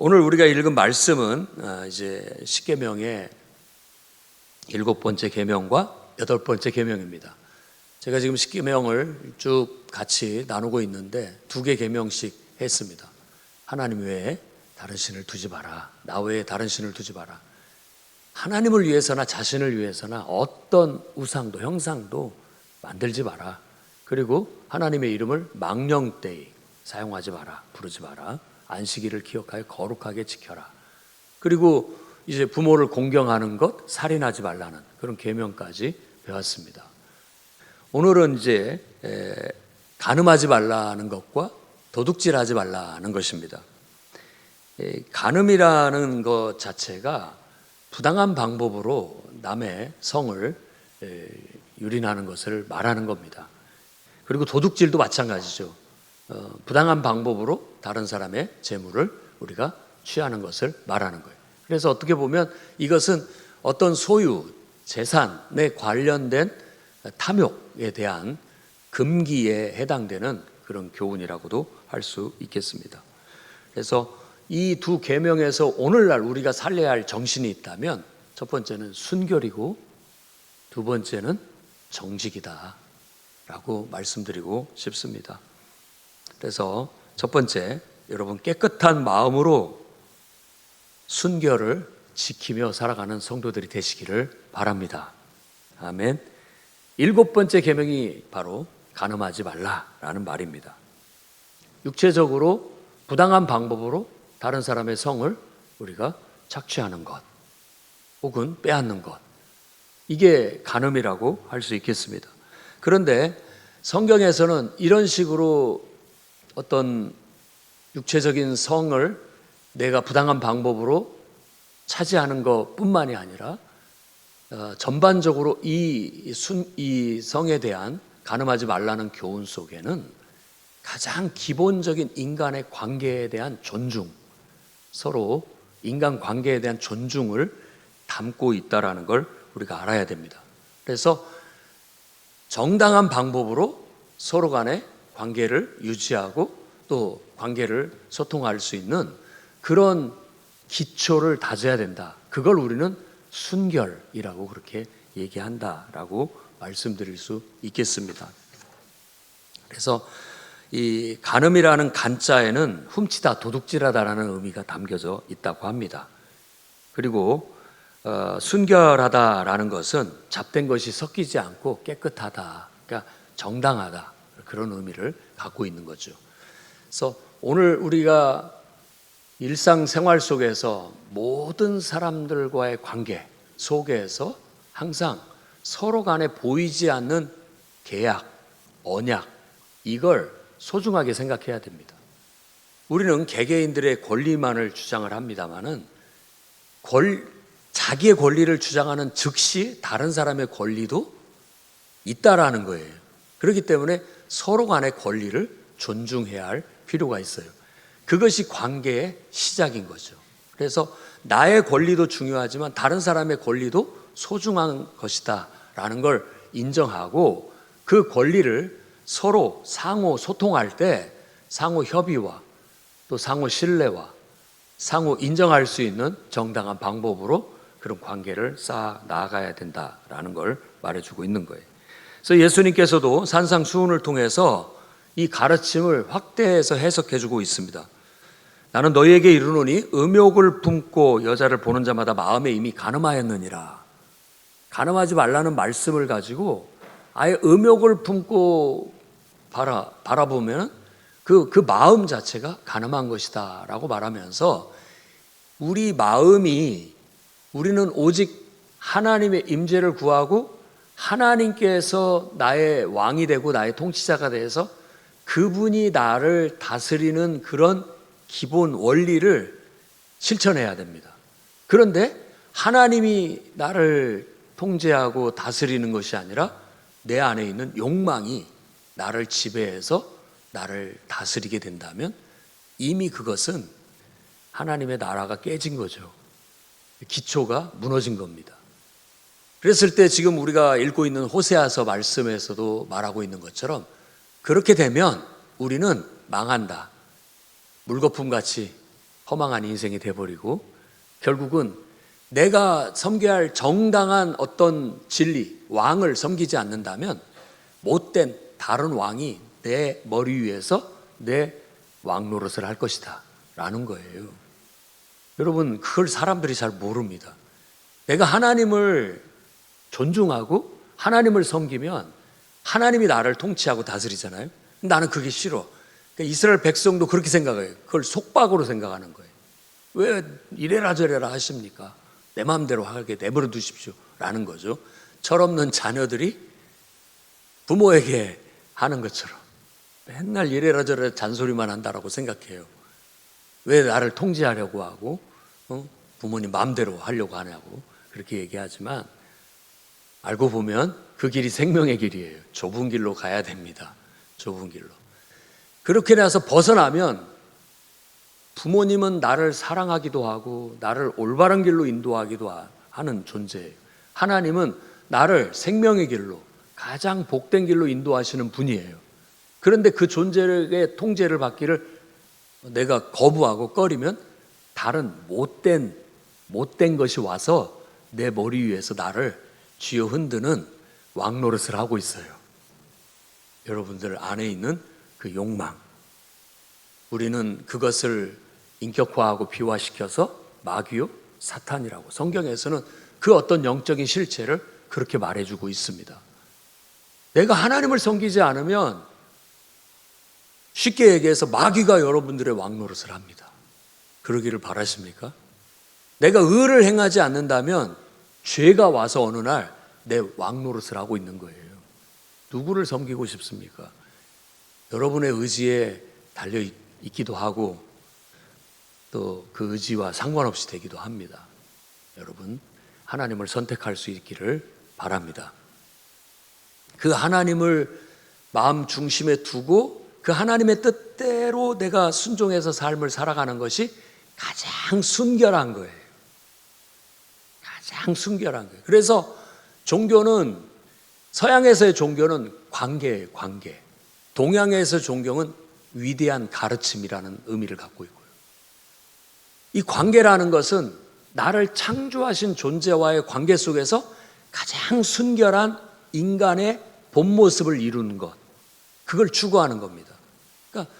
오늘 우리가 읽은 말씀은 이제 십계명의 7번째 계명과 8번째 계명입니다. 제가 지금 십계명을 쭉 같이 나누고 있는데 2개 계명씩 했습니다. 하나님 외에 다른 신을 두지 마라. 나 외에 다른 신을 두지 마라. 하나님을 위해서나 자신을 위해서나 어떤 우상도 형상도 만들지 마라. 그리고 하나님의 이름을 망령되이 사용하지 마라. 부르지 마라. 안식일을 기억하여 거룩하게 지켜라. 그리고 이제 부모를 공경하는 것, 살인하지 말라는 그런 계명까지 배웠습니다. 오늘은 이제 간음하지 말라는 것과 도둑질하지 말라는 것입니다. 간음이라는 것 자체가 부당한 방법으로 남의 성을 유린하는 것을 말하는 겁니다. 그리고 도둑질도 마찬가지죠. 부당한 방법으로 다른 사람의 재물을 우리가 취하는 것을 말하는 거예요. 그래서 어떻게 보면 이것은 어떤 소유, 재산에 관련된 탐욕에 대한 금기에 해당되는 그런 교훈이라고도 할 수 있겠습니다. 그래서 이 두 계명에서 오늘날 우리가 살려야 할 정신이 있다면 첫 번째는 순결이고 두 번째는 정직이다 라고 말씀드리고 싶습니다. 그래서 첫 번째, 여러분 깨끗한 마음으로 순결을 지키며 살아가는 성도들이 되시기를 바랍니다. 아멘. 7번째 계명이 바로 간음하지 말라라는 말입니다. 육체적으로 부당한 방법으로 다른 사람의 성을 우리가 착취하는 것 혹은 빼앗는 것, 이게 간음이라고 할 수 있겠습니다. 그런데 성경에서는 이런 식으로 어떤 육체적인 성을 내가 부당한 방법으로 차지하는 것뿐만이 아니라 전반적으로 이 성에 대한 간음하지 말라는 교훈 속에는 가장 기본적인 인간의 관계에 대한 존중, 서로 인간 관계에 대한 존중을 담고 있다는 걸 우리가 알아야 됩니다. 그래서 정당한 방법으로 서로 간의 관계를 유지하고 또 관계를 소통할 수 있는 그런 기초를 다져야 된다. 그걸 우리는 순결이라고 그렇게 얘기한다라고 말씀드릴 수 있겠습니다. 그래서 이 간음이라는 간자에는 훔치다, 도둑질하다라는 의미가 담겨져 있다고 합니다. 그리고 순결하다라는 것은 잡된 것이 섞이지 않고 깨끗하다, 그러니까 정당하다, 그런 의미를 갖고 있는 거죠. 그래서 오늘 우리가 일상생활 속에서 모든 사람들과의 관계 속에서 항상 서로 간에 보이지 않는 계약, 언약, 이걸 소중하게 생각해야 됩니다. 우리는 개개인들의 권리만을 주장을 합니다마는 자기의 권리를 주장하는 즉시 다른 사람의 권리도 있다라는 거예요. 그렇기 때문에 서로 간의 권리를 존중해야 할 필요가 있어요. 그것이 관계의 시작인 거죠. 그래서 나의 권리도 중요하지만 다른 사람의 권리도 소중한 것이다 라는 걸 인정하고 그 권리를 서로 상호 소통할 때 상호 협의와 또 상호 신뢰와 상호 인정할 수 있는 정당한 방법으로 그런 관계를 쌓아 나아가야 된다라는 걸 말해주고 있는 거예요. 그래서 예수님께서도 산상수훈을 통해서 이 가르침을 확대해서 해석해주고 있습니다. 나는 너희에게 이르노니 음욕을 품고 여자를 보는 자마다 마음에 이미 간음하였느니라. 간음하지 말라는 말씀을 가지고 아예 음욕을 품고 바라보면 그 마음 자체가 간음한 것이다 라고 말하면서 우리 마음이, 우리는 오직 하나님의 임재를 구하고 하나님께서 나의 왕이 되고 나의 통치자가 돼서 그분이 나를 다스리는 그런 기본 원리를 실천해야 됩니다. 그런데 하나님이 나를 통제하고 다스리는 것이 아니라 내 안에 있는 욕망이 나를 지배해서 나를 다스리게 된다면 이미 그것은 하나님의 나라가 깨진 거죠. 기초가 무너진 겁니다. 그랬을 때 지금 우리가 읽고 있는 호세아서 말씀에서도 말하고 있는 것처럼 그렇게 되면 우리는 망한다. 물거품같이 허망한 인생이 돼버리고 결국은 내가 섬겨야 할 정당한 어떤 진리, 왕을 섬기지 않는다면 못된 다른 왕이 내 머리 위에서 내 왕 노릇을 할 것이다 라는 거예요. 여러분, 그걸 사람들이 잘 모릅니다. 내가 하나님을 존중하고 하나님을 섬기면 하나님이 나를 통치하고 다스리잖아요. 나는 그게 싫어. 그러니까 이스라엘 백성도 그렇게 생각해요. 그걸 속박으로 생각하는 거예요. 왜 이래라 저래라 하십니까? 내 마음대로 하게 내버려 두십시오 라는 거죠. 철없는 자녀들이 부모에게 하는 것처럼 맨날 이래라 저래라 잔소리만 한다라고 생각해요. 왜 나를 통제하려고 하고 부모님 마음대로 하려고 하냐고 그렇게 얘기하지만 알고 보면 그 길이 생명의 길이에요. 좁은 길로 가야 됩니다. 좁은 길로. 그렇게 나서 벗어나면 부모님은 나를 사랑하기도 하고 나를 올바른 길로 인도하기도 하는 존재예요. 하나님은 나를 생명의 길로 가장 복된 길로 인도하시는 분이에요. 그런데 그 존재의 통제를 받기를 내가 거부하고 꺼리면 다른 못된 것이 와서 내 머리 위에서 나를 쥐어 흔드는 왕 노릇을 하고 있어요. 여러분들 안에 있는 그 욕망, 우리는 그것을 인격화하고 비화시켜서 마귀요, 사탄이라고 성경에서는 그 어떤 영적인 실체를 그렇게 말해주고 있습니다. 내가 하나님을 섬기지 않으면 쉽게 얘기해서 마귀가 여러분들의 왕 노릇을 합니다. 그러기를 바라십니까? 내가 의를 행하지 않는다면 죄가 와서 어느 날 내 왕 노릇을 하고 있는 거예요. 누구를 섬기고 싶습니까? 여러분의 의지에 달려 있기도 하고 또 그 의지와 상관없이 되기도 합니다. 여러분, 하나님을 선택할 수 있기를 바랍니다. 그 하나님을 마음 중심에 두고 그 하나님의 뜻대로 내가 순종해서 삶을 살아가는 것이 가장 순결한 거예요. 가장 순결한 거예요. 그래서 종교는, 서양에서의 종교는 관계예요, 관계. 동양에서의 종교는 위대한 가르침이라는 의미를 갖고 있고요. 이 관계라는 것은 나를 창조하신 존재와의 관계 속에서 가장 순결한 인간의 본 모습을 이루는 것, 그걸 추구하는 겁니다. 그러니까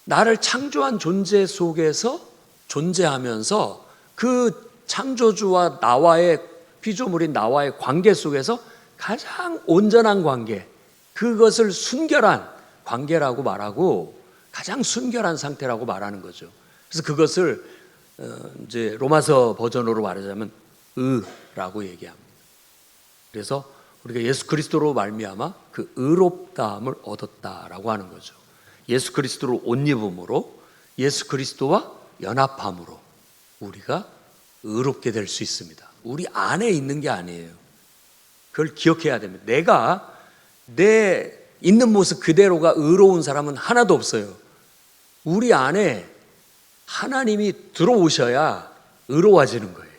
나를 창조한 존재 속에서 존재하면서 그 창조주와 나와의 피조물인 나와의 관계 속에서 가장 온전한 관계, 그것을 순결한 관계라고 말하고 가장 순결한 상태라고 말하는 거죠. 그래서 그것을 이제 로마서 버전으로 말하자면 의라고 얘기합니다. 그래서 우리가 예수 그리스도로 말미암아 그 의롭다함을 얻었다라고 하는 거죠. 예수 그리스도로 옷 입음으로 예수 그리스도와 연합함으로 우리가 의롭게 될 수 있습니다. 우리 안에 있는 게 아니에요. 그걸 기억해야 됩니다. 내가 내 있는 모습 그대로가 의로운 사람은 하나도 없어요. 우리 안에 하나님이 들어오셔야 의로워지는 거예요.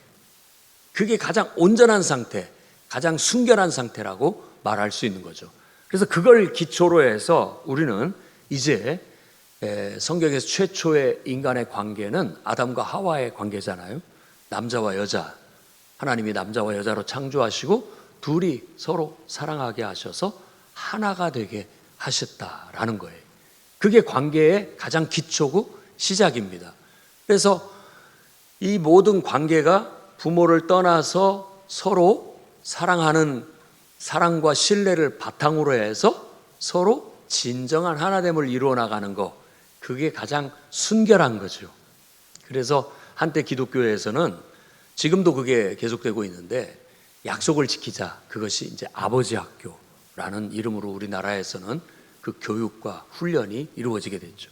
그게 가장 온전한 상태, 가장 순결한 상태라고 말할 수 있는 거죠. 그래서 그걸 기초로 해서 우리는 이제 성경에서 최초의 인간의 관계는 아담과 하와의 관계잖아요. 남자와 여자, 하나님이 남자와 여자로 창조하시고 둘이 서로 사랑하게 하셔서 하나가 되게 하셨다라는 거예요. 그게 관계의 가장 기초고 시작입니다. 그래서 이 모든 관계가 부모를 떠나서 서로 사랑하는 사랑과 신뢰를 바탕으로 해서 서로 진정한 하나됨을 이루어 나가는 것, 그게 가장 순결한 거죠. 그래서 한때 기독교에서는 지금도 그게 계속되고 있는데 약속을 지키자, 그것이 이제 아버지 학교라는 이름으로 우리나라에서는 그 교육과 훈련이 이루어지게 됐죠.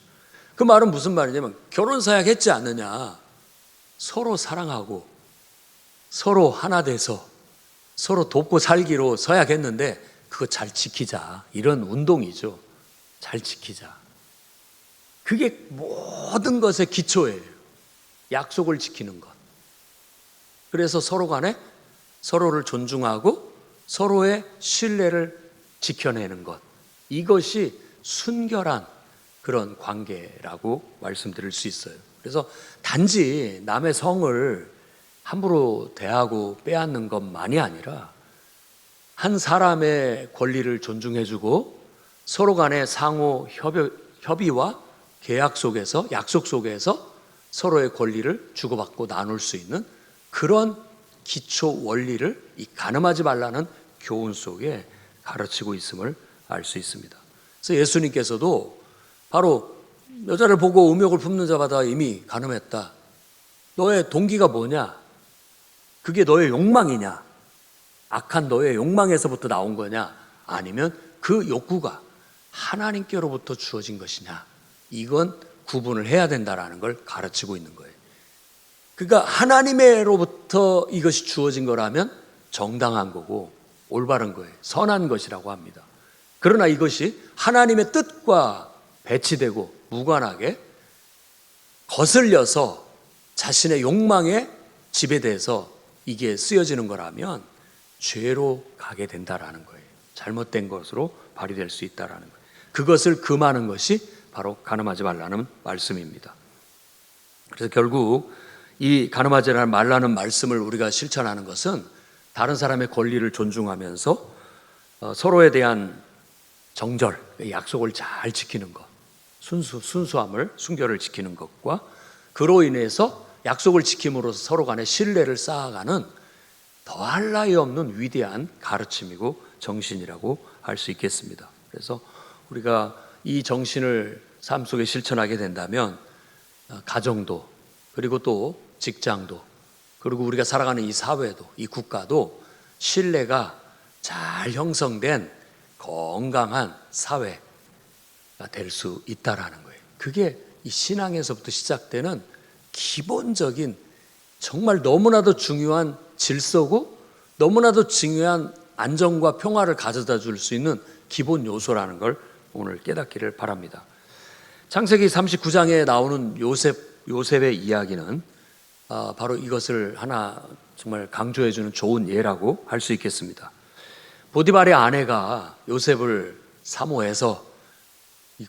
그 말은 무슨 말이냐면 결혼 사약 했지 않느냐, 서로 사랑하고 서로 하나 돼서 서로 돕고 살기로 서약했는데 그거 잘 지키자, 이런 운동이죠. 잘 지키자. 그게 모든 것의 기초예요. 약속을 지키는 것. 그래서 서로 간에 서로를 존중하고 서로의 신뢰를 지켜내는 것, 이것이 순결한 그런 관계라고 말씀드릴 수 있어요. 그래서 단지 남의 성을 함부로 대하고 빼앗는 것만이 아니라 한 사람의 권리를 존중해주고 서로 간의 상호 협의와 계약 속에서, 약속 속에서 서로의 권리를 주고받고 나눌 수 있는 그런 기초 원리를 이 간음하지 말라는 교훈 속에 가르치고 있음을 알 수 있습니다. 그래서 예수님께서도 바로 여자를 보고 음욕을 품는 자마다 이미 간음했다. 너의 동기가 뭐냐? 그게 너의 욕망이냐? 악한 너의 욕망에서부터 나온 거냐? 아니면 그 욕구가 하나님께로부터 주어진 것이냐? 이건 구분을 해야 된다라는 걸 가르치고 있는 거예요. 그러니까 하나님으로부터 이것이 주어진 거라면 정당한 거고 올바른 거예요. 선한 것이라고 합니다. 그러나 이것이 하나님의 뜻과 배치되고 무관하게 거슬려서 자신의 욕망에 지배돼서 이게 쓰여지는 거라면 죄로 가게 된다라는 거예요. 잘못된 것으로 발휘될 수 있다라는 거예요. 그것을 금하는 것이 바로 간음하지 말라는 말씀입니다. 그래서 결국 이 간음하지 말라는 말씀을 우리가 실천하는 것은 다른 사람의 권리를 존중하면서 서로에 대한 정절, 약속을 잘 지키는 것, 순수함을, 순결을 지키는 것과 그로 인해서 약속을 지킴으로써 서로 간의 신뢰를 쌓아가는 더할 나위 없는 위대한 가르침이고 정신이라고 할 수 있겠습니다. 그래서 우리가 이 정신을 삶 속에 실천하게 된다면 가정도, 그리고 또 직장도, 그리고 우리가 살아가는 이 사회도, 이 국가도 신뢰가 잘 형성된 건강한 사회가 될 수 있다라는 거예요. 그게 이 신앙에서부터 시작되는 기본적인 정말 너무나도 중요한 질서고 너무나도 중요한 안정과 평화를 가져다 줄 수 있는 기본 요소라는 걸 오늘 깨닫기를 바랍니다. 창세기 39장에 나오는 요셉의 이야기는 바로 이것을 하나 정말 강조해 주는 좋은 예라고 할 수 있겠습니다. 보디발의 아내가 요셉을 사모해서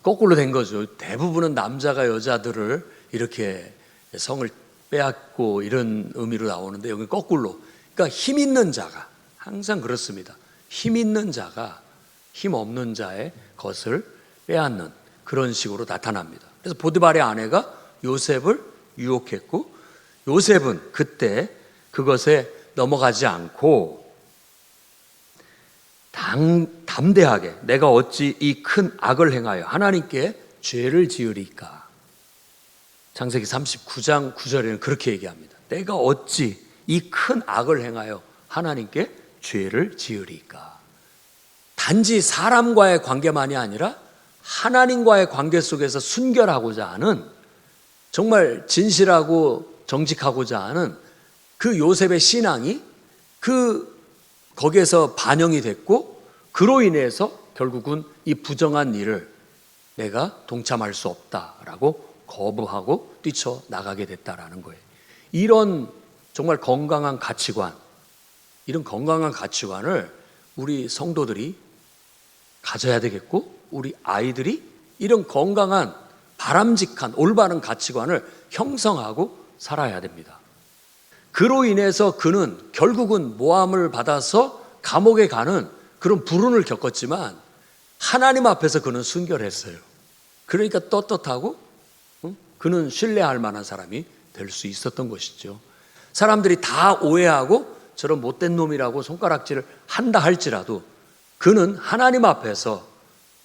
거꾸로 된 거죠. 대부분은 남자가 여자들을 이렇게 성을 빼앗고 이런 의미로 나오는데 여기 거꾸로. 그러니까 힘 있는 자가 항상 그렇습니다. 힘 있는 자가 힘 없는 자의 것을 빼앗는 그런 식으로 나타납니다. 그래서 보디발의 아내가 요셉을 유혹했고 요셉은 그때 그것에 넘어가지 않고 담대하게 내가 어찌 이 큰 악을 행하여 하나님께 죄를 지으리까. 창세기 39장 9절에는 그렇게 얘기합니다. 내가 어찌 이 큰 악을 행하여 하나님께 죄를 지으리까. 단지 사람과의 관계만이 아니라 하나님과의 관계 속에서 순결하고자 하는 정말 진실하고 정직하고자 하는 그 요셉의 신앙이 거기에서 반영이 됐고 그로 인해서 결국은 이 부정한 일을 내가 동참할 수 없다라고 거부하고 뛰쳐나가게 됐다라는 거예요. 이런 정말 건강한 가치관, 이런 건강한 가치관을 우리 성도들이 가져야 되겠고 우리 아이들이 이런 건강한 바람직한 올바른 가치관을 형성하고 살아야 됩니다. 그로 인해서 그는 결국은 모함을 받아서 감옥에 가는 그런 불운을 겪었지만 하나님 앞에서 그는 순결했어요. 그러니까 떳떳하고 그는 신뢰할 만한 사람이 될 수 있었던 것이죠. 사람들이 다 오해하고 저런 못된 놈이라고 손가락질을 한다 할지라도 그는 하나님 앞에서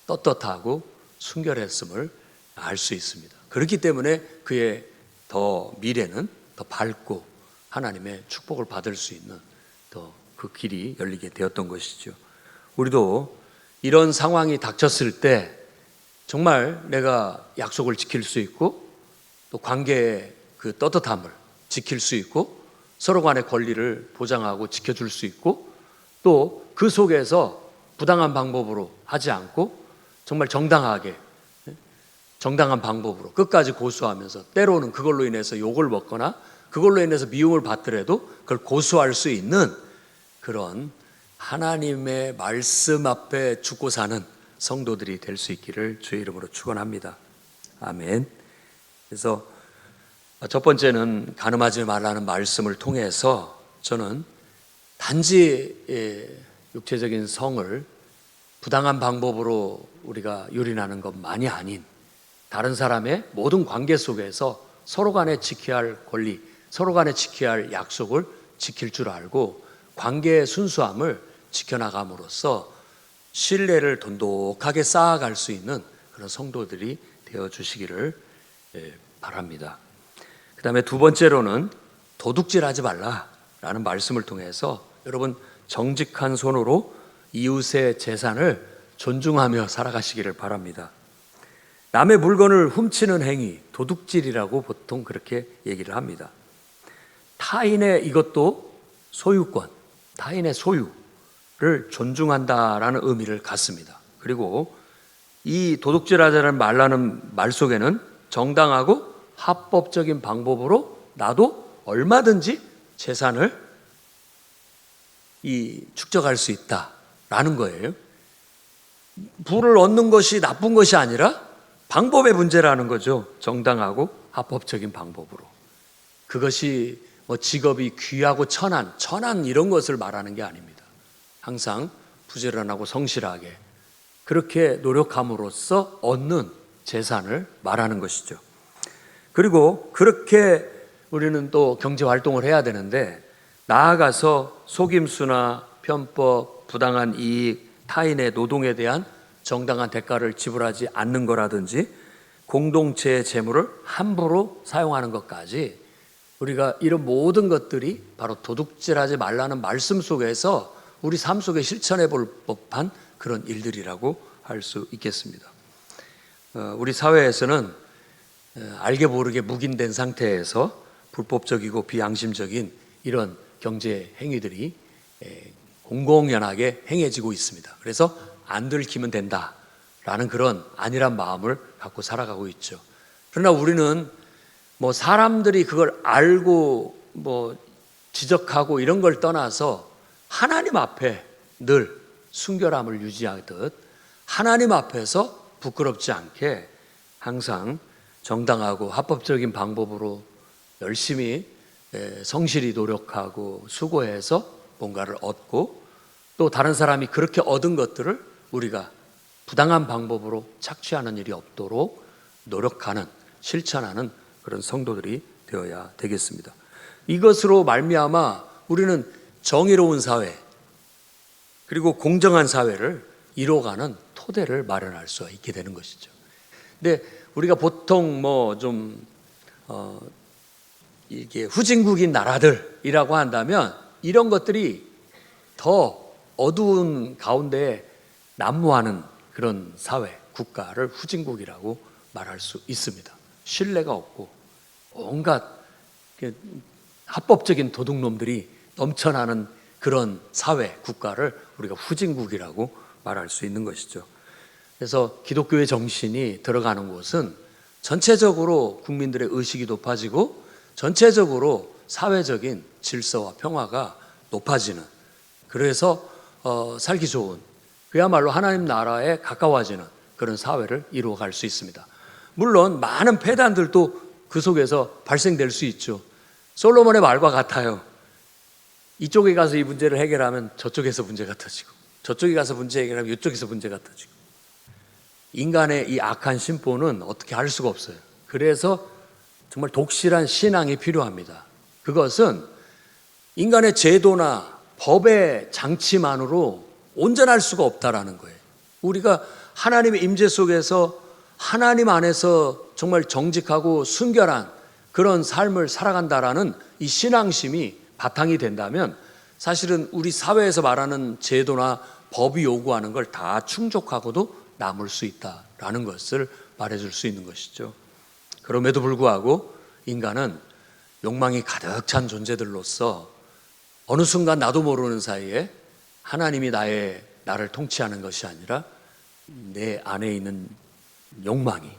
떳떳하고 순결했음을 알 수 있습니다. 그렇기 때문에 그의 미래는 더 밝고 하나님의 축복을 받을 수 있는 더 그 길이 열리게 되었던 것이죠. 우리도 이런 상황이 닥쳤을 때 정말 내가 약속을 지킬 수 있고 또 관계의 그 떳떳함을 지킬 수 있고 서로 간의 권리를 보장하고 지켜줄 수 있고 또 그 속에서 부당한 방법으로 하지 않고 정말 정당하게 정당한 방법으로 끝까지 고수하면서 때로는 그걸로 인해서 욕을 먹거나 그걸로 인해서 미움을 받더라도 그걸 고수할 수 있는 그런 하나님의 말씀 앞에 죽고 사는 성도들이 될 수 있기를 주의 이름으로 축원합니다. 아멘. 그래서 첫 번째는 간음하지 말라는 말씀을 통해서 저는 단지 육체적인 성을 부당한 방법으로 우리가 유린하는 것만이 아닌 다른 사람의 모든 관계 속에서 서로 간에 지켜야 할 권리, 서로 간에 지켜야 할 약속을 지킬 줄 알고 관계의 순수함을 지켜나감으로써 신뢰를 돈독하게 쌓아갈 수 있는 그런 성도들이 되어주시기를 바랍니다. 그 다음에 두 번째로는 도둑질하지 말라라는 말씀을 통해서 여러분 정직한 손으로 이웃의 재산을 존중하며 살아가시기를 바랍니다. 남의 물건을 훔치는 행위, 도둑질이라고 보통 그렇게 얘기를 합니다. 타인의 이것도 소유권, 타인의 소유를 존중한다라는 의미를 갖습니다. 그리고 이 도둑질하지 말라는 말 속에는 정당하고 합법적인 방법으로 나도 얼마든지 재산을 축적할 수 있다라는 거예요. 부를 얻는 것이 나쁜 것이 아니라 방법의 문제라는 거죠. 정당하고 합법적인 방법으로. 그것이 직업이 귀하고 천한 이런 것을 말하는 게 아닙니다. 항상 부지런하고 성실하게 그렇게 노력함으로써 얻는 재산을 말하는 것이죠. 그리고 그렇게 우리는 또 경제 활동을 해야 되는데 나아가서 속임수나 편법, 부당한 이익, 타인의 노동에 대한 정당한 대가를 지불하지 않는 거라든지 공동체의 재물을 함부로 사용하는 것까지 우리가 이런 모든 것들이 바로 도둑질하지 말라는 말씀 속에서 우리 삶 속에 실천해 볼 법한 그런 일들이라고 할 수 있겠습니다. 우리 사회에서는 알게 모르게 묵인된 상태에서 불법적이고 비양심적인 이런 경제 행위들이 공공연하게 행해지고 있습니다. 그래서 안 들키면 된다라는 그런 안일한 마음을 갖고 살아가고 있죠. 그러나 우리는 사람들이 그걸 알고 지적하고 이런 걸 떠나서 하나님 앞에 늘 순결함을 유지하듯 하나님 앞에서 부끄럽지 않게 항상 정당하고 합법적인 방법으로 열심히 성실히 노력하고 수고해서 뭔가를 얻고 또 다른 사람이 그렇게 얻은 것들을 우리가 부당한 방법으로 착취하는 일이 없도록 노력하는, 실천하는 그런 성도들이 되어야 되겠습니다. 이것으로 말미암아 우리는 정의로운 사회 그리고 공정한 사회를 이뤄가는 토대를 마련할 수 있게 되는 것이죠. 근데 우리가 보통 이게 후진국인 나라들이라고 한다면 이런 것들이 더 어두운 가운데 난무하는 그런 사회, 국가를 후진국이라고 말할 수 있습니다. 신뢰가 없고 온갖 합법적인 도둑놈들이 넘쳐나는 그런 사회, 국가를 우리가 후진국이라고 말할 수 있는 것이죠. 그래서 기독교의 정신이 들어가는 곳은 전체적으로 국민들의 의식이 높아지고 전체적으로 사회적인 질서와 평화가 높아지는, 그래서 살기 좋은, 그야말로 하나님 나라에 가까워지는 그런 사회를 이루어갈 수 있습니다. 물론 많은 폐단들도 그 속에서 발생될 수 있죠. 솔로몬의 말과 같아요. 이쪽에 가서 이 문제를 해결하면 저쪽에서 문제가 터지고, 저쪽에 가서 문제 해결하면 이쪽에서 문제가 터지고, 인간의 이 악한 심보는 어떻게 할 수가 없어요. 그래서 정말 독실한 신앙이 필요합니다. 그것은 인간의 제도나 법의 장치만으로 온전할 수가 없다라는 거예요. 우리가 하나님의 임재 속에서 하나님 안에서 정말 정직하고 순결한 그런 삶을 살아간다라는 이 신앙심이 바탕이 된다면 사실은 우리 사회에서 말하는 제도나 법이 요구하는 걸 다 충족하고도 남을 수 있다라는 것을 말해줄 수 있는 것이죠. 그럼에도 불구하고 인간은 욕망이 가득 찬 존재들로서 어느 순간 나도 모르는 사이에 하나님이 나를 통치하는 것이 아니라 내 안에 있는 욕망이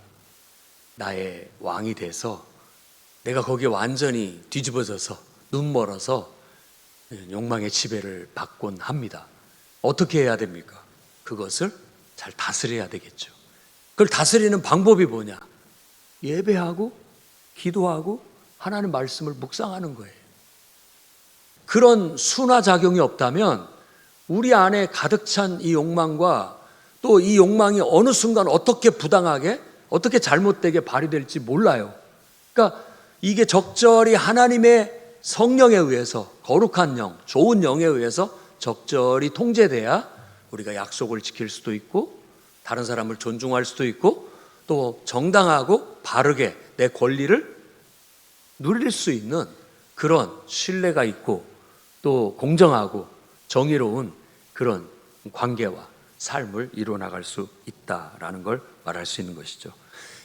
나의 왕이 돼서 내가 거기에 완전히 뒤집어져서 눈멀어서 욕망의 지배를 받곤 합니다. 어떻게 해야 됩니까? 그것을 잘 다스려야 되겠죠. 그걸 다스리는 방법이 뭐냐? 예배하고 기도하고 하나님 말씀을 묵상하는 거예요. 그런 순화작용이 없다면 우리 안에 가득 찬 이 욕망과 또 이 욕망이 어느 순간 어떻게 부당하게, 어떻게 잘못되게 발휘될지 몰라요. 그러니까 이게 적절히 하나님의 성령에 의해서, 거룩한 영, 좋은 영에 의해서 적절히 통제돼야 우리가 약속을 지킬 수도 있고 다른 사람을 존중할 수도 있고 또 정당하고 바르게 내 권리를 누릴 수 있는 그런 신뢰가 있고 또 공정하고 정의로운 그런 관계와 삶을 이루어나갈 수 있다라는 걸 말할 수 있는 것이죠.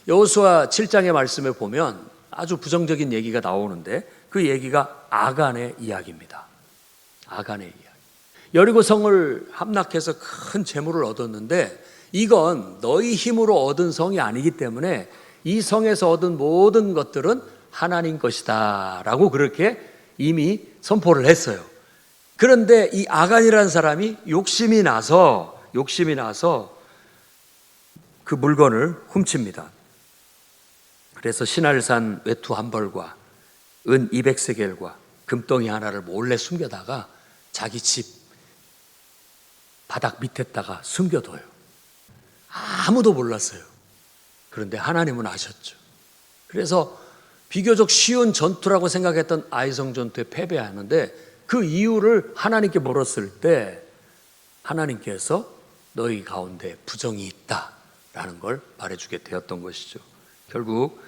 여호수아 7장의 말씀에 보면 아주 부정적인 얘기가 나오는데 그 얘기가 아간의 이야기입니다. 아간의 이야기. 여리고 성을 함락해서 큰 재물을 얻었는데 이건 너희 힘으로 얻은 성이 아니기 때문에 이 성에서 얻은 모든 것들은 하나님 것이다 라고 그렇게 이미 선포를 했어요. 그런데 이 아간이라는 사람이 욕심이 나서 그 물건을 훔칩니다. 그래서 신할산 외투 한 벌과 은 200세겔과 금덩이 하나를 몰래 숨겨다가 자기 집 바닥 밑에다가 숨겨둬요. 아무도 몰랐어요. 그런데 하나님은 아셨죠. 그래서 비교적 쉬운 전투라고 생각했던 아이성 전투에 패배하는데 그 이유를 하나님께 물었을 때 하나님께서 너희 가운데 부정이 있다라는 걸 말해주게 되었던 것이죠. 결국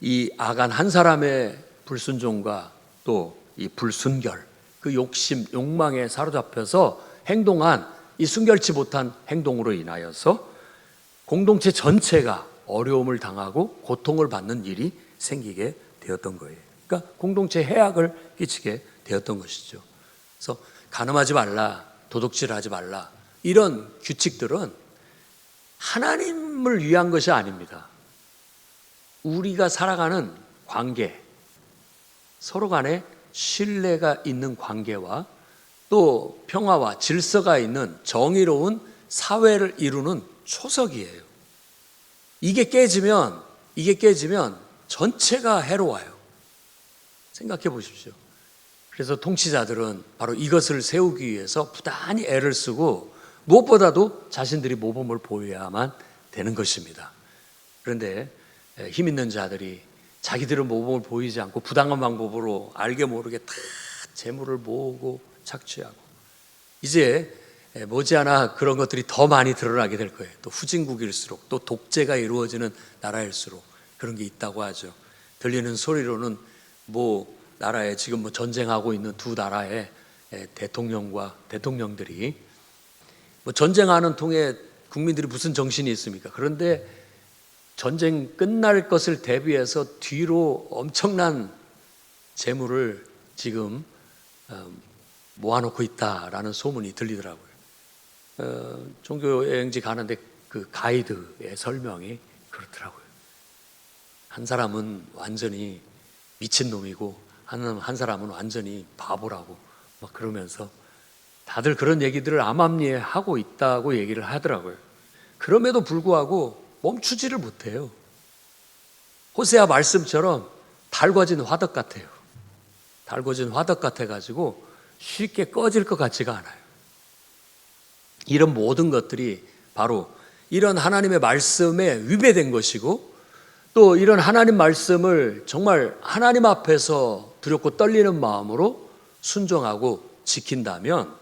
이 아간 한 사람의 불순종과 또 이 불순결, 그 욕심, 욕망에 사로잡혀서 행동한 이 순결치 못한 행동으로 인하여서 공동체 전체가 어려움을 당하고 고통을 받는 일이 생기게 되었던 거예요. 그러니까 공동체 해악을 끼치게 되었던 것이죠. 그래서 간음하지 말라, 도둑질하지 말라 이런 규칙들은 하나님을 위한 것이 아닙니다. 우리가 살아가는 관계, 서로 간에 신뢰가 있는 관계와 또 평화와 질서가 있는 정의로운 사회를 이루는 초석이에요. 이게 깨지면 전체가 해로워요. 생각해 보십시오. 그래서 통치자들은 바로 이것을 세우기 위해서 부단히 애를 쓰고 무엇보다도 자신들이 모범을 보여야만 되는 것입니다. 그런데 힘 있는 자들이 자기들은 모범을 보이지 않고 부당한 방법으로 알게 모르게 다 재물을 모으고 착취하고 이제 머지않아 그런 것들이 더 많이 드러나게 될 거예요. 또 후진국일수록 또 독재가 이루어지는 나라일수록 그런 게 있다고 하죠. 들리는 소리로는 나라에 지금 전쟁하고 있는 두 나라의 대통령과 대통령들이 전쟁하는 통에 국민들이 무슨 정신이 있습니까? 그런데 전쟁 끝날 것을 대비해서 뒤로 엄청난 재물을 지금 모아놓고 있다라는 소문이 들리더라고요. 종교여행지 가는데 그 가이드의 설명이 그렇더라고요. 한 사람은 완전히 미친놈이고 한 사람은 완전히 바보라고 막 그러면서 다들 그런 얘기들을 암암리에 하고 있다고 얘기를 하더라고요. 그럼에도 불구하고 멈추지를 못해요. 호세아 말씀처럼 달궈진 화덕 같아요. 달궈진 화덕 같아가지고 쉽게 꺼질 것 같지가 않아요. 이런 모든 것들이 바로 이런 하나님의 말씀에 위배된 것이고 또 이런 하나님 말씀을 정말 하나님 앞에서 두렵고 떨리는 마음으로 순종하고 지킨다면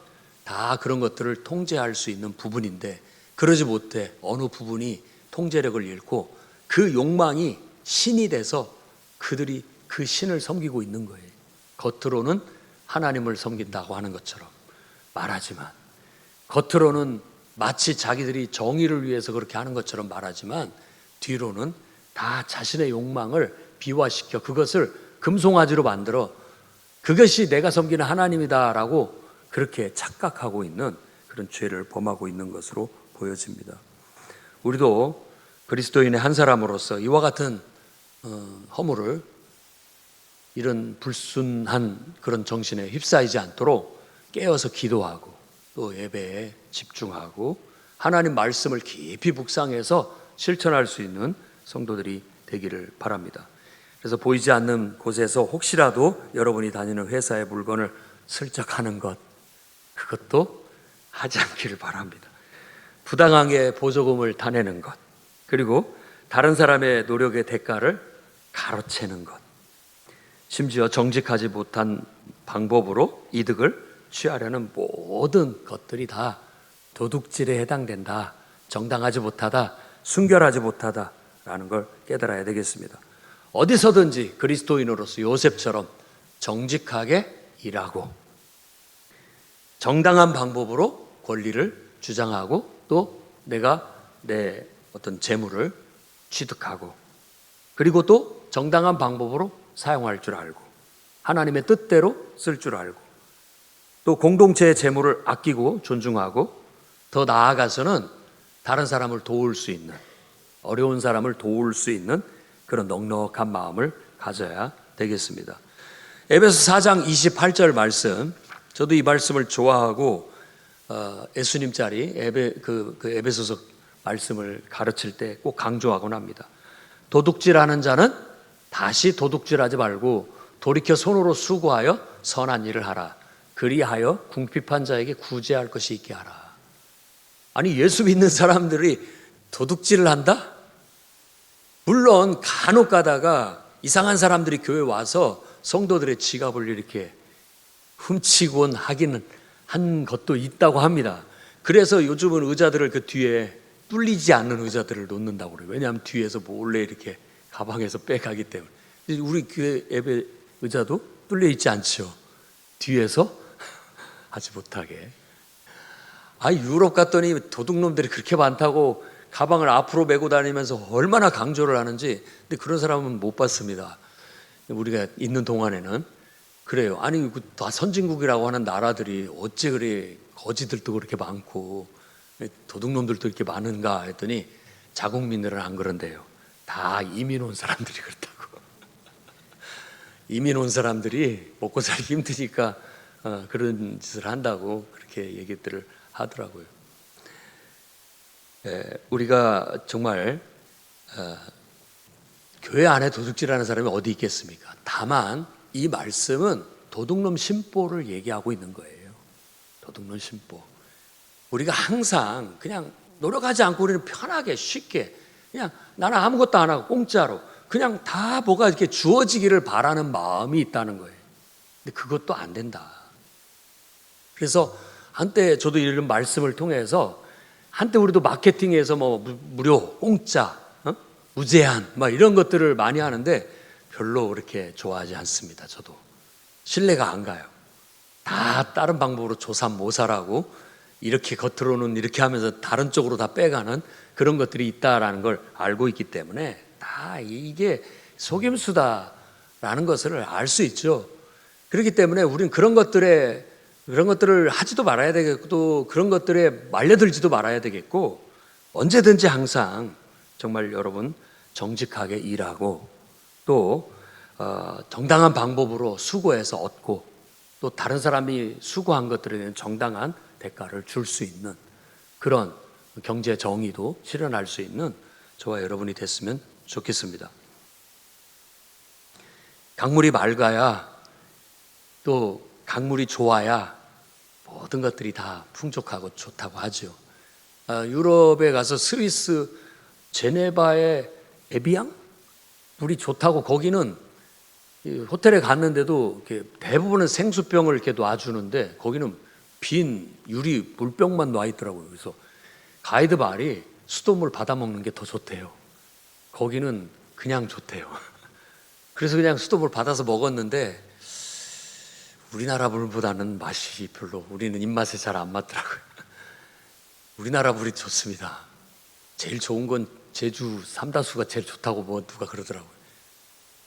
다 그런 것들을 통제할 수 있는 부분인데 그러지 못해 어느 부분이 통제력을 잃고 그 욕망이 신이 돼서 그들이 그 신을 섬기고 있는 거예요. 겉으로는 하나님을 섬긴다고 하는 것처럼 말하지만 겉으로는 마치 자기들이 정의를 위해서 그렇게 하는 것처럼 말하지만 뒤로는 다 자신의 욕망을 비화시켜 그것을 금송아지로 만들어 그것이 내가 섬기는 하나님이다라고 그렇게 착각하고 있는 그런 죄를 범하고 있는 것으로 보여집니다. 우리도 그리스도인의 한 사람으로서 이와 같은 허물을 이런 불순한 그런 정신에 휩싸이지 않도록 깨어서 기도하고 또 예배에 집중하고 하나님 말씀을 깊이 묵상해서 실천할 수 있는 성도들이 되기를 바랍니다. 그래서 보이지 않는 곳에서 혹시라도 여러분이 다니는 회사의 물건을 슬쩍 하는 것, 그것도 하지 않기를 바랍니다. 부당하게 보조금을 타내는 것, 그리고 다른 사람의 노력의 대가를 가로채는 것, 심지어 정직하지 못한 방법으로 이득을 취하려는 모든 것들이 다 도둑질에 해당된다, 정당하지 못하다, 순결하지 못하다라는 걸 깨달아야 되겠습니다. 어디서든지 그리스도인으로서 요셉처럼 정직하게 일하고 정당한 방법으로 권리를 주장하고 또 내가 내 어떤 재물을 취득하고 그리고 또 정당한 방법으로 사용할 줄 알고 하나님의 뜻대로 쓸 줄 알고 또 공동체의 재물을 아끼고 존중하고 더 나아가서는 다른 사람을 도울 수 있는, 어려운 사람을 도울 수 있는 그런 넉넉한 마음을 가져야 되겠습니다. 에베소 4장 28절 말씀, 저도 이 말씀을 좋아하고 예수님짜리 에베소서 말씀을 가르칠 때 꼭 강조하곤 합니다. 도둑질하는 자는 다시 도둑질하지 말고 돌이켜 손으로 수고하여 선한 일을 하라. 그리하여 궁핍한 자에게 구제할 것이 있게 하라. 아니, 예수 믿는 사람들이 도둑질을 한다? 물론 간혹 가다가 이상한 사람들이 교회 와서 성도들의 지갑을 이렇게 훔치곤 하기는 한 것도 있다고 합니다. 그래서 요즘은 의자들을 그 뒤에 뚫리지 않는 의자들을 놓는다고 그래요. 왜냐하면 뒤에서 몰래 이렇게 가방에서 빼가기 때문에. 우리 교회 예배 의자도 뚫려 있지 않죠. 뒤에서 하지 못하게. 유럽 갔더니 도둑놈들이 그렇게 많다고 가방을 앞으로 메고 다니면서 얼마나 강조를 하는지. 근데 그런 사람은 못 봤습니다. 우리가 있는 동안에는. 그래요. 아니, 다 선진국이라고 하는 나라들이 어째 그래 거지들도 그렇게 많고 도둑놈들도 이렇게 많은가 했더니 자국민들은 안 그런데요. 다 이민 온 사람들이 그렇다고. 이민 온 사람들이 먹고 살기 힘드니까 그런 짓을 한다고 그렇게 얘기들을 하더라고요. 우리가 정말 교회 안에 도둑질하는 사람이 어디 있겠습니까? 다만 이 말씀은 도둑놈 심보를 얘기하고 있는 거예요. 도둑놈 심보. 우리가 항상 그냥 노력하지 않고 우리는 편하게 쉽게 그냥 나는 아무것도 안 하고 공짜로 그냥 다 뭐가 이렇게 주어지기를 바라는 마음이 있다는 거예요. 근데 그것도 안 된다. 그래서 한때 저도 이런 말씀을 통해서 한때 우리도 마케팅에서 뭐 무료, 공짜, 무제한 막 이런 것들을 많이 하는데 별로 그렇게 좋아하지 않습니다. 저도 신뢰가 안 가요. 다 다른 방법으로 조삼모사라고 이렇게 겉으로는 이렇게 하면서 다른 쪽으로 다 빼가는 그런 것들이 있다라는 걸 알고 있기 때문에 다 이게 속임수다라는 것을 알 수 있죠. 그렇기 때문에 우리는 그런 것들을 하지도 말아야 되겠고 또 그런 것들에 말려들지도 말아야 되겠고 언제든지 항상 정말 여러분 정직하게 일하고 또 정당한 방법으로 수고해서 얻고 또 다른 사람이 수고한 것들에 대한 정당한 대가를 줄 수 있는 그런 경제 정의도 실현할 수 있는 저와 여러분이 됐으면 좋겠습니다. 강물이 맑아야 또 강물이 좋아야 모든 것들이 다 풍족하고 좋다고 하죠. 유럽에 가서 스위스 제네바의 에비앙 물이 좋다고 거기는 호텔에 갔는데도 이렇게 대부분은 생수병을 이렇게 놔주는데 거기는 빈 유리 물병만 놔 있더라고요. 그래서 가이드 말이 수돗물 받아 먹는 게 더 좋대요. 거기는 그냥 좋대요. 그래서 그냥 수돗물 받아서 먹었는데 우리나라 물보다는 맛이 별로 우리는 입맛에 잘 안 맞더라고요. 우리나라 물이 좋습니다. 제일 좋은 건 제주 삼다수가 제일 좋다고 뭐 누가 그러더라고요.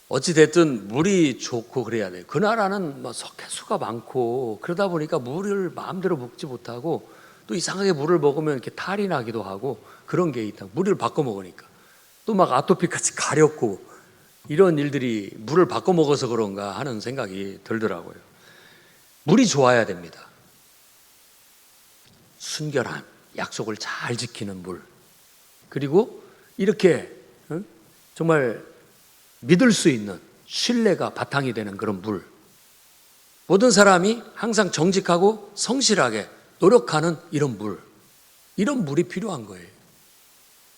어찌됐든 물이 좋고 그래야 돼요. 그 나라는 뭐 석회수가 많고 그러다 보니까 물을 마음대로 먹지 못하고 또 이상하게 물을 먹으면 이렇게 탈이 나기도 하고 그런 게 있다. 물을 바꿔 먹으니까 또 막 아토피같이 가렵고 이런 일들이 물을 바꿔 먹어서 그런가 하는 생각이 들더라고요. 물이 좋아야 됩니다. 순결한 약속을 잘 지키는 물 그리고 이렇게 정말 믿을 수 있는 신뢰가 바탕이 되는 그런 물. 모든 사람이 항상 정직하고 성실하게 노력하는 이런 물. 이런 물이 필요한 거예요.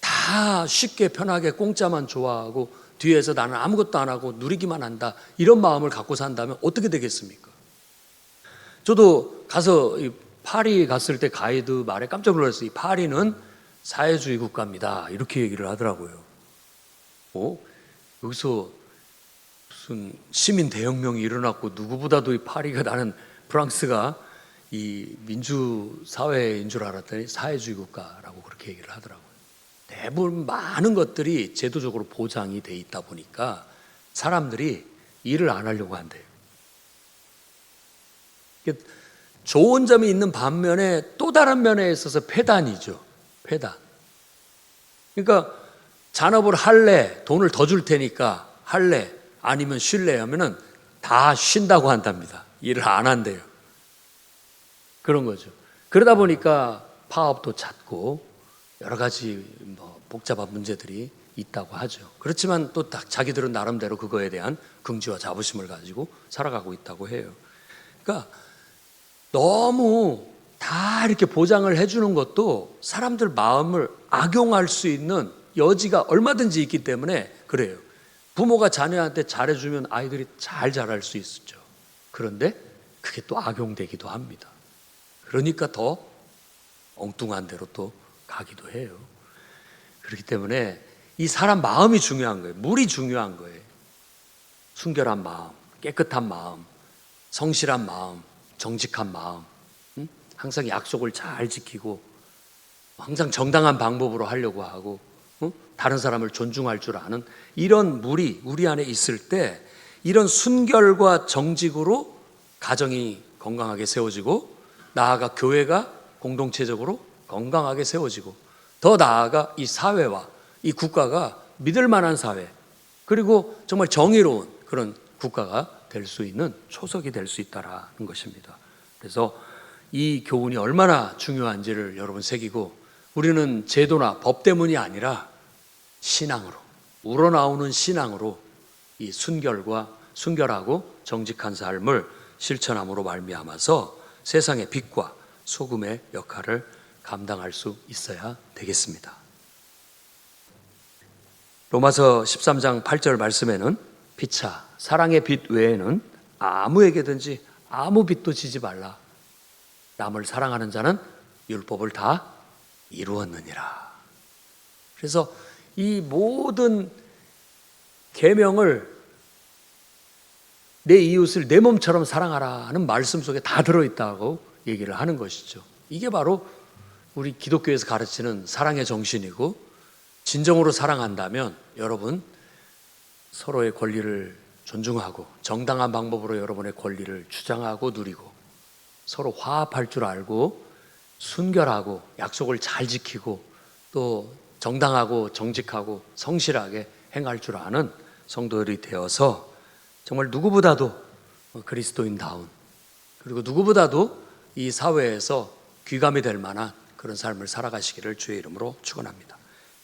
다 쉽게 편하게 공짜만 좋아하고 뒤에서 나는 아무것도 안 하고 누리기만 한다. 이런 마음을 갖고 산다면 어떻게 되겠습니까? 저도 가서 파리 갔을 때 가이드 말에 깜짝 놀랐어요. 이 파리는 사회주의 국가입니다. 이렇게 얘기를 하더라고요. 여기서 무슨 시민 대혁명이 일어났고 누구보다도 이 파리가 나는 프랑스가 이 민주 사회인 줄 알았더니 사회주의 국가라고 그렇게 얘기를 하더라고요. 대부분 많은 것들이 제도적으로 보장이 돼 있다 보니까 사람들이 일을 안 하려고 한대요. 좋은 점이 있는 반면에 또 다른 면에 있어서 폐단이죠. 폐단. 그러니까 잔업을 할래, 돈을 더 줄 테니까 할래, 아니면 쉴래 하면은 다 쉰다고 한답니다. 일을 안 한대요. 그런 거죠. 그러다 보니까 파업도 잦고 여러 가지 복잡한 문제들이 있다고 하죠. 그렇지만 또 자기들은 나름대로 그거에 대한 긍지와 자부심을 가지고 살아가고 있다고 해요. 그러니까 너무 다 이렇게 보장을 해주는 것도 사람들 마음을 악용할 수 있는 여지가 얼마든지 있기 때문에 그래요. 부모가 자녀한테 잘해주면 아이들이 잘 자랄 수 있죠. 그런데 그게 또 악용되기도 합니다. 그러니까 더 엉뚱한 데로 또 가기도 해요. 그렇기 때문에 이 사람 마음이 중요한 거예요. 물이 중요한 거예요. 순결한 마음, 깨끗한 마음, 성실한 마음, 정직한 마음, 항상 약속을 잘 지키고 항상 정당한 방법으로 하려고 하고 다른 사람을 존중할 줄 아는 이런 물이 우리 안에 있을 때 이런 순결과 정직으로 가정이 건강하게 세워지고 나아가 교회가 공동체적으로 건강하게 세워지고 더 나아가 이 사회와 이 국가가 믿을 만한 사회 그리고 정말 정의로운 그런 국가가 될 수 있는 초석이 될 수 있다라는 것입니다. 그래서 이 교훈이 얼마나 중요한지를 여러분 새기고 우리는 제도나 법 때문이 아니라 신앙으로 우러나오는 신앙으로 이 순결하고 정직한 삶을 실천함으로 말미암아서 세상의 빛과 소금의 역할을 감당할 수 있어야 되겠습니다. 로마서 13장 8절 말씀에는 피차 사랑의 빛 외에는 아무에게든지 아무 빚도 지지 말라. 남을 사랑하는 자는 율법을 다 이루었느니라. 그래서 이 모든 계명을 내 이웃을 내 몸처럼 사랑하라는 말씀 속에 다 들어있다고 얘기를 하는 것이죠. 이게 바로 우리 기독교에서 가르치는 사랑의 정신이고 진정으로 사랑한다면 여러분 서로의 권리를 존중하고 정당한 방법으로 여러분의 권리를 주장하고 누리고 서로 화합할 줄 알고 순결하고 약속을 잘 지키고 또 정당하고 정직하고 성실하게 행할 줄 아는 성도들이 되어서 정말 누구보다도 그리스도인다운 그리고 누구보다도 이 사회에서 귀감이 될 만한 그런 삶을 살아가시기를 주의 이름으로 축원합니다.